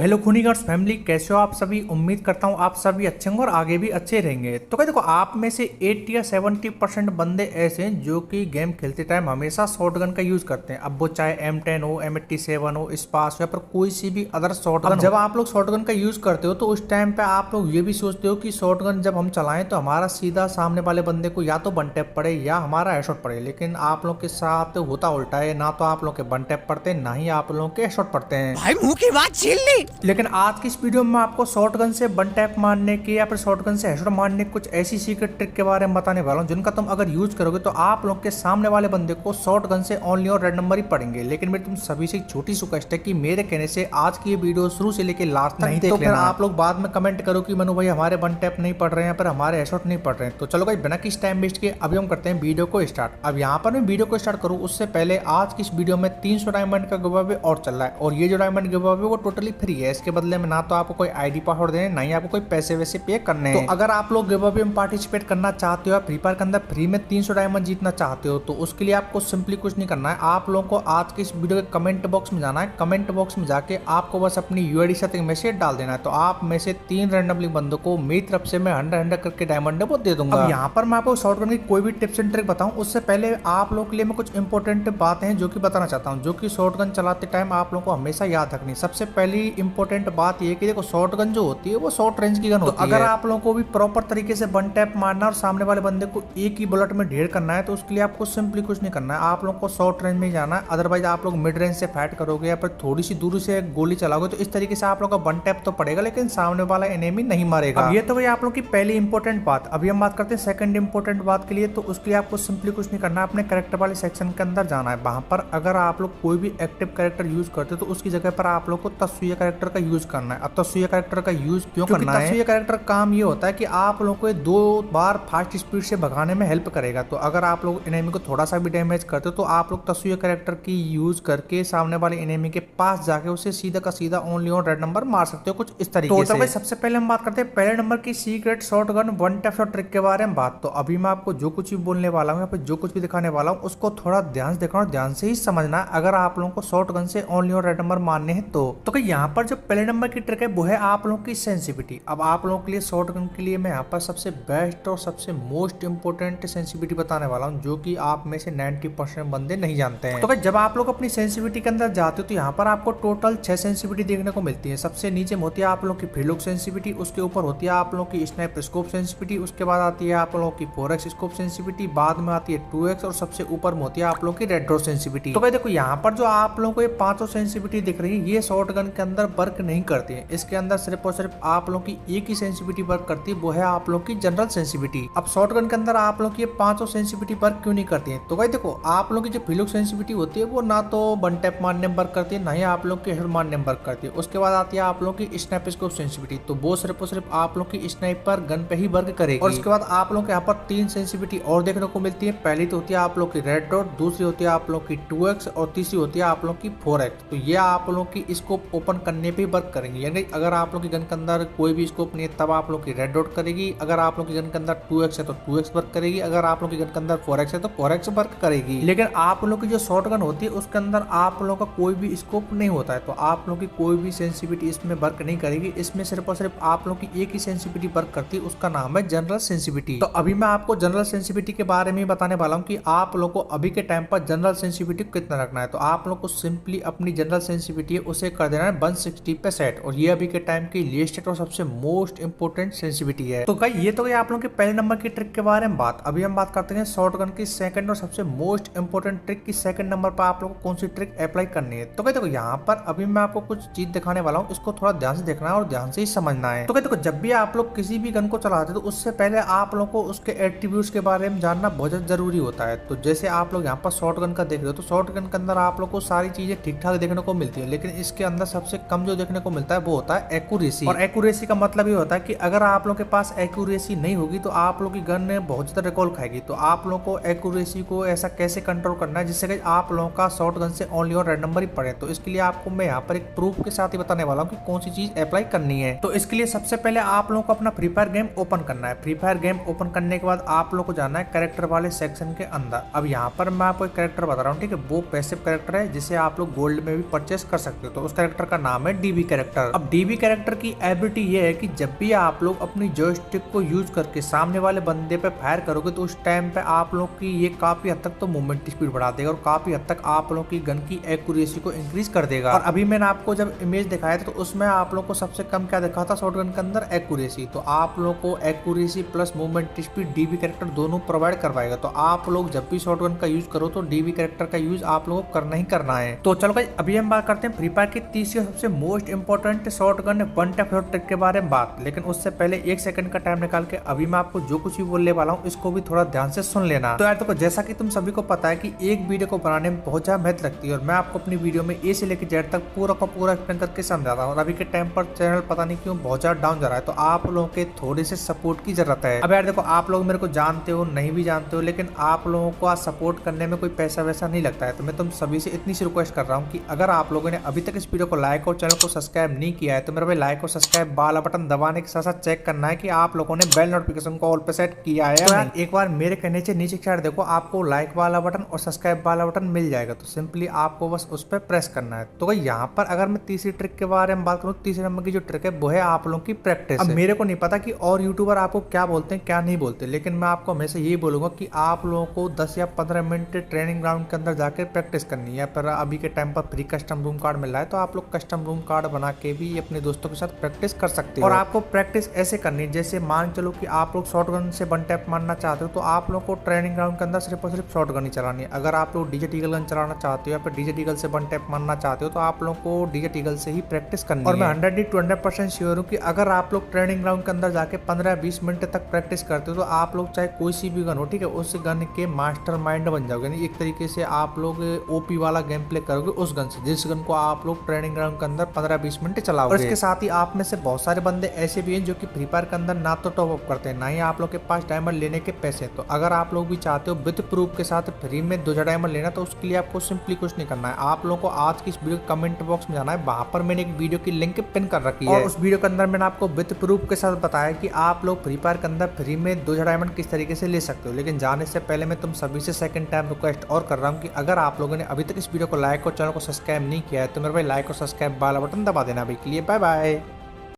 तो hello खूनीगर्स family, कैसे हो आप सभी। उम्मीद करता हूँ आप सभी अच्छे होंगे और आगे भी अच्छे रहेंगे। तो क्या देखो, आप में से 80 या 70% बंदे ऐसे हैं जो कि गेम खेलते टाइम हमेशा शॉटगन का यूज करते हैं। अब वो चाहे M10 हो, M87 हो, स्पास या पर कोई सी भी अदर शॉटगन। जब आप लोग शॉटगन का यूज करते हो तो उस टाइम पे आप लोग ये भी सोचते हो कि शॉटगन जब हम चलाएं तो हमारा सीधा सामने वाले बंदे को या तो वन टैप पड़े या हमारा हेडशॉट पड़े। लेकिन आप लोग के साथ होता उल्टा है, ना तो आप लोग के वन टैप पड़ते ना ही आप लोगों के हेडशॉट पड़ते हैं। भाई मुंह की बात छीन ली। लेकिन आज की इस वीडियो में आपको शॉटगन से वन टैप मारने की या फिर शॉटगन से हेडशॉट मारने की कुछ ऐसी सीक्रेट ट्रिक के बारे में बताने वाला हूं जिनका तुम अगर यूज करोगे तो आप लोग के सामने वाले बंदे को शॉटगन से ओनली और रेड नंबर ही पड़ेंगे। लेकिन मेरी तुम सभी से एक छोटी रिक्वेस्ट है कि मेरे कहने से आज की ये वीडियो शुरू से लेकर लास्ट तक देख लेना। आप लोग बाद में कमेंट करो कि मनु भाई हमारे वन टैप नहीं पड़ रहे हैं पर हमारे हेडशॉट नहीं पड़ रहे हैं। तो चलो भाई बिना किसी टाइम वेस्ट किए अभी हम करते हैं वीडियो को स्टार्ट। अब यहाँ पर मैं वीडियो को स्टार्ट करूँ उससे पहले आज की इस वीडियो में 300 डायमंड का गिव अवे और चल रहा है और ये जो डायमंड गिव अवे वो टोटली फ्री है। इसके बदले में ना तो आपको कोई आईडी पासवर्ड देने, ना ही आपको कोई पैसे वैसे पे करने हैं। तो अगर आप लोग गिव अवे में पार्टिसिपेट करना चाहते हो या फ्री फायर के अंदर फ्री में 300 डायमंड जीतना चाहते हो तो उसके लिए आपको सिंपली कुछ नहीं करना है। आप लोगों को आज के इस वीडियो के कमेंट बॉक्स में जाना है। कमेंट बॉक्स में जाके आपको बस अपनी यूआईडी साथ एक मैसेज डाल देना है। तो आप में से 3 रैंडमली बंदों को मेरी तरफ से मैं 100 करके डायमंड वो दे दूंगा। अब यहाँ पर मैं आपको शॉटगन की कोई भी टिप्स एंड ट्रिक बताऊं उससे पहले आप लोगों के लिए मैं कुछ इंपॉर्टेंट बातें हैं जो कि बताना चाहता हूँ, जो कि शॉटगन चलाते टाइम आप लोगों को हमेशा याद रखनी। सबसे पहली इंपॉर्टेंट बात यह कि देखो शॉटगन जो होती है वो शॉर्ट रेंज की गन होती है। अगर आप लोगों को भी प्रॉपर तरीके से वन टैप मारना और सामने वाले बंदे को एक ही बुलेट में ढेर करना है तो उसके लिए आपको सिंपली कुछ नहीं करना है, आप लोगों को शॉर्ट रेंज में ही जाना है। अदरवाइज आप लोग मिड रेंज से फाइट करोगे या फिर थोड़ी सी दूरी से गोली चलाओगे तो इस तरीके से आप लोग का वन टैप तो पड़ेगा लेकिन सामने वाला एनिमी नहीं मारेगा। ये तो भाई आप लोग की पहली इंपॉर्टेंट बात। अभी हम बात करते हैं सेकंड इंपॉर्टेंट बात के लिए। तो उसके लिए आपको सिंपली कुछ नहीं करना है, अपने कैरेक्टर वाले सेक्शन के अंदर जाना है। वहां पर अगर आप लोग कोई भी एक्टिव कैरेक्टर यूज करते हो तो उसकी जगह पर आप लोग को तस्वीर कैरेक्टर का यूज करना है। अब तस्वीर कैरेक्टर का यूज क्यों करना है? तस्वीर कैरेक्टर काम ये होता है कि आप लोगों को 2 बार फास्ट स्पीड से भगाने में हेल्प करेगा। तो अगर आप लोग एनिमी को थोड़ा सा भी डैमेज करते हो तो आप लोग तस्वीर कैरेक्टर की यूज करके सामने वाले एनिमी के पास जाके उसे सीधा का सीधा ओनली ऑन रेड नंबर मार सकते हो कुछ इस तरीके से। भाई सबसे पहले हम बात करते हैं पहले नंबर की secret shotgun one tap shot trick के बारे में बात। तो अभी मैं आपको जो कुछ भी बोलने वाला हूँ या फिर जो कुछ भी दिखाने वाला हूँ उसको थोड़ा ध्यान से देखना और ध्यान से ही समझना है अगर आप लोगों को शॉटगन से ओनली ऑन रेड नंबर मारने हैं तो यहाँ पर जो पहले नंबर की ट्रिक है वो है आप लोगों की सेंसिटिविटी। अब आप लोगों के लिए शॉटगन के लिए मैं यहाँ पर सबसे बेस्ट और सबसे मोस्ट इंपोर्टेंट सेंसिटिविटी बताने वाला हूँ जो कि आप में से 90% बंदे नहीं जानते हैं। तो जब आप लोग अपनी सेंसिटिविटी के अंदर जाते हो तो यहाँ पर आपको टोटल 6 सेंसिटिविटी देखने को मिलती है। सबसे नीचे में होती है आप लोग की फ्रीलुक सेंसिटिविटी, उसके ऊपर होती है आप लोग की स्नाइपर स्कोप सेंसिटिविटी, उसके बाद आती है आप लोगों की 4x स्कोप सेंसिटिविटी, बाद में आती है 2x और सबसे ऊपर में होती है आप लोग की रेड डॉट सेंसिटिविटी। तो भाई देखो यहाँ पर जो आप लोगों को ये 5 सेंसिटिविटी दिख रही है ये शॉटगन के अंदर वर्क नहीं करती है। इसके अंदर सिर्फ और सिर्फ आप लोग की एक ही सेंसिटिविटी वर्क करती है, वो है आप लोग की जनरल सेंसिटिविटी। अब शॉटगन के अंदर आप लोग की 5 सेंसिटिविटी वर्क क्यों नहीं करती है? तो भाई देखो आप लोग की जो फ्रीलुक सेंसिटिविटी होती है वो ना तो वन टैप मारने में वर्क करती है ना ही आप लोग की हेड मारने में वर्क करती है। उसके बाद आती है आप लोग की स्नाइपर स्कोप सेंसिटिविटी, तो वो सिर्फ और सिर्फ आप लोग की स्नाइपर गन पे ही वर्क करेगी। और उसके बाद आप लोग के यहाँ पर 3 सेंसिटिविटी और देखने को मिलती है। पहली तो होती है आप लोग की रेड डॉट, दूसरी होती है आप लोग की 2x और तीसरी होती है आप लोग की 4x। तो ये आप लोग की स्कोप ओपन करने पे वर्क करेंगे, यानी अगर आप लोग की गन के अंदर कोई भी स्कोप नहीं है तब आप लोग की रेड डॉट करेगी। अगर आप लोग की गन के अंदर 2x है तो 2x वर्क करेगी, अगर आप लोग की गन के अंदर 4x है तो 4x वर्क करेगी। लेकिन आप लोग की जो शॉटगन होती है उसके अंदर आप लोग का कोई भी स्कोप नहीं होता है तो आप लोग की कोई भी सेंसिटिविटी इसमें वर्क नहीं करेगी। इसमें सिर्फ और सिर्फ आप लोग की एक ही सेंसिटिविटी वर्क करती है, उसका नाम है जनरल सेंसिटिविटी। तो अभी मैं आपको जनरल सेंसिटिविटी के बारे में बताने वाला हूँ कि आप लोग को अभी के टाइम पर जनरल सेंसिटिविटी कितना रखना है। तो आप लोग को सिंपली अपनी जनरल सेंसिटिविटी उसे कर देना है 160 पे सेट और ये अभी के टाइम की लिस्ट और सबसे मोस्ट इंपोर्टेंट सेंसिटिविटी है। तो गाइस ये तो गई आप लोगों के पहले नंबर की ट्रिक के बारे में बात। अभी हम बात करते हैं शॉटगन की सेकंड और सबसे मोस्ट इंपोर्टेंट ट्रिक की सेकंड नंबर पर आप लोग को कौन सी ट्रिक अप्लाई करनी है। तो गाइस देखो यहाँ पर अभी मैं आपको कुछ चीज दिखाने वाला हूँ, इसको थोड़ा ध्यान से देखना है और ध्यान से ही समझना है। तो गाइस देखो जब भी आप लोग किसी भी गन को चलाते हो तो उससे पहले आप लोग को उसके एट्रीब्यूट्स के बारे में जानना बहुत जरूरी होता है। तो जैसे आप लोग यहाँ पर शॉटगन का देख रहे हो तो शॉटगन के अंदर आप लोग को सारी चीजें ठीक ठाक देखने को मिलती है, लेकिन इसके अंदर सबसे कम जो देखने को मिलता है वो होता है एक्यूरेसी। और एक्यूरेसी का मतलब ये होता है कि अगर आप लोग के पास एक्यूरेसी नहीं होगी तो आप लोग की गन बहुत ज्यादा रिकॉल खाएगी। तो आप लोग को एक्यूरेसी को ऐसा कैसे कंट्रोल करना है जिससे कि आप लोगों का शॉटगन से ओनली और रेड नंबर ही पड़े। तो इसके लिए आपको मैं यहाँ पर एक प्रूफ के साथ ही बताने वाला हूँ कि कौन सी चीज अप्लाई करनी है। तो इसके लिए सबसे पहले आप लोगों को अपना फ्री फायर गेम ओपन करना है। फ्री फायर गेम ओपन करने के बाद आप लोग को जाना है कैरेक्टर वाले सेक्शन के अंदर। अब यहाँ पर मैं आपको एक कैरेक्टर बता रहा हूँ, ठीक है, वो पैसिव कैरेक्टर है जिसे आप लोग गोल्ड में भी परचेस कर सकते हो। तो उस कैरेक्टर का नाम है है डीबी कैरेक्टर। अब डीबी कैरेक्टर की एबिलिटी ये है कि जब भी आप लोग अपनी जॉयस्टिक को यूज करके सामने वाले बंदे पे फायर करोगे तो उस टाइम पे आप लोग की ये काफी हद तक तो मूवमेंट स्पीड बढ़ा देगा और काफी हद तक आप लोग की गन की एक्यूरेसी को इंक्रीज कर देगा। और अभी मैंने आपको जब इमेज दिखाया था तो उसमें आप लोग को सबसे कम क्या दिखा था शॉटगन के अंदर, एक्यूरेसी। तो आप लोग को accuracy plus movement speed dB character दोनों प्रोवाइड करवाएगा। तो आप लोग जब भी शॉटगन का यूज करो तो डीबी कैरेक्टर का यूज आप लोगों को करना ही करना है। तो चलो गाइस अभी हम बात करते हैं फ्री फायर की तीसरी सबसे most important shotgun one tap shot trick के बारे में बात। लेकिन उससे पहले 1 सेकंड का टाइम निकाल के अभी मैं आपको जो कुछ भी बोलने वाला हूँ इसको भी थोड़ा ध्यान से सुन लेना। तो यार देखो, जैसा कि तुम सभी को पता है कि एक वीडियो को बनाने में बहुत ज्यादा मेहनत लगती है और मैं आपको अपनी वीडियो में ए से लेकर जेड तक पूरा का पूरा एक्सप्लेन करके समझाता हूँ। और अभी के टाइम पर चैनल पता नहीं क्यों बहुत ज्यादा डाउन जा रहा है, तो आप लोगों के थोड़े से सपोर्ट की जरूरत है। अब यार देखो, आप लोग मेरे को जानते हो नहीं भी जानते हो, लेकिन आप लोगों को आज सपोर्ट करने में कोई पैसा वैसा नहीं लगता है। तो मैं तुम सभी से इतनी सी रिक्वेस्ट कर रहा हूँ कि अगर आप लोगों ने अभी तक इस वीडियो को लाइक और चैनल को सब्सक्राइब नहीं किया है तो मेरे भाई लाइक और सब्सक्राइब वाला बटन दबाने के साथ साथ चेक करना है कि आप लोगों ने बेल नोटिफिकेशन को ऑल पे सेट किया है। तो एक बार मेरे कहने से नीचे साइड देखो, आपको लाइक वाला बटन और सब्सक्राइब वाला बटन मिल जाएगा। तो सिंपली आपको बस उस पर प्रेस करना है। तो यहाँ पर अगर मैं तीसरी ट्रिक के बारे में बात करूँ, तीसरे नंबर की जो ट्रिक है वो है आप लोगों की प्रैक्टिस। अब मेरे को नहीं पता कि और यूट्यूबर आपको क्या बोलते हैं क्या नहीं बोलते, लेकिन मैं आपको हमेशा यही बोलूंगा कि आप लोगों को 10 या 15 मिनट ट्रेनिंग ग्राउंड के अंदर जाकर प्रैक्टिस करनी है। पर अभी के टाइम पर फ्री कस्टम रूम कार्ड मिल रहा है, तो आप लोग कस्टम रूम कार्ड बना के भी अपने दोस्तों के साथ प्रैक्टिस कर सकते हो। और आपको प्रैक्टिस ऐसे करनी है, जैसे मान चलो कि आप लोग शॉटगन से वन टैप मारना चाहते हो तो आप लोग को ट्रेनिंग ग्राउंड के अंदर सिर्फ और सिर्फ शॉटगन ही चलानी है। अगर आप लोग डीजे ईगल गन चलाना चाहते हो या फिर डीजे ईगल से वन टैप मारना चाहते हो तो आप लोग को डीजे ईगल से ही प्रैक्टिस करनी है। और मैं 100% श्योर हूँ कि अगर आप लोग ट्रेनिंग ग्राउंड के अंदर जाके 15-20 मिनट तक प्रैक्टिस करते हो तो आप लोग चाहे कोई सी भी गन हो, ठीक है, उस गन के मास्टर माइंड बन जाओगे। यानी एक तरीके से आप लोग ओपी वाला गेम प्ले करोगे उस गन से, जिस गन को आप लोग ट्रेनिंग ग्राउंड के अंदर 15-20 मिनट चलाओगे। और इसके साथ ही आप में से बहुत सारे बंदे ऐसे भी हैं जो कि फ्री फायर के अंदर ना तो टॉप अप करते हैं, ना ही आप लोग के पास डायमंड लेने के पैसे। तो अगर आप लोग भी चाहते हो विद प्रूफ के साथ फ्री में 2000 डायमंड लेना, तो उसके लिए आपको सिंपली कुछ नहीं करना है। आप लोगों को आज की इस वीडियो के कमेंट बॉक्स में जाना है, वहां पर मैंने एक वीडियो की लिंक पिन कर रखी है। और उस वीडियो के अंदर मैंने आपको विद प्रूफ के साथ बताया कि आप लोग फ्री फायर के अंदर फ्री में 2000 डायमंड किस तरीके से ले सकते हो। लेकिन जाने से पहले मैं तुम सभी से सेकंड टाइम रिक्वेस्ट और कर रहा हूँ कि अगर आप लोगों ने अभी तक इस वीडियो को लाइक और चैनल को सब्सक्राइब नहीं किया है तो मेरे भाई लाइक और सब्सक्राइब वाला बटन दबा देना। अभी के लिए बाय बाय।